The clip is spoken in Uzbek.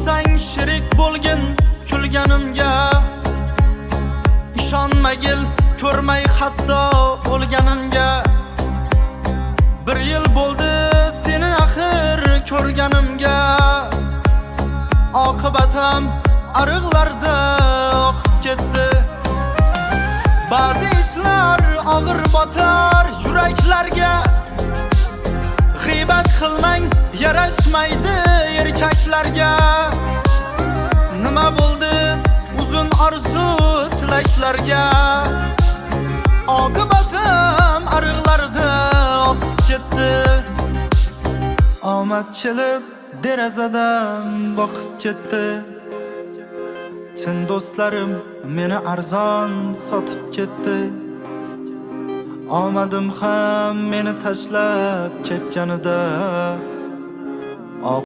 Bo'lsang shirik bo'lgin kulganimga, ishonmagil ko'rmay hatto o'lganimga. Bir yil bo'ldi seni axir ko'rganimga, oqibatim ariqlarda oqib ketdi. Ba'zi ishlar og'ir botar yuraklarga, g'iybat qilmang yarashmaydi erkaklarga. Nima bo'ldi uzun orzu tilaklarga, oqibatim ariqlarda oqib ketdi. Omad kelib derazadan boqib ketdi. Sen do'stlarim meni arzon sotib ketdi. Omadim ham meni tashlab ketganida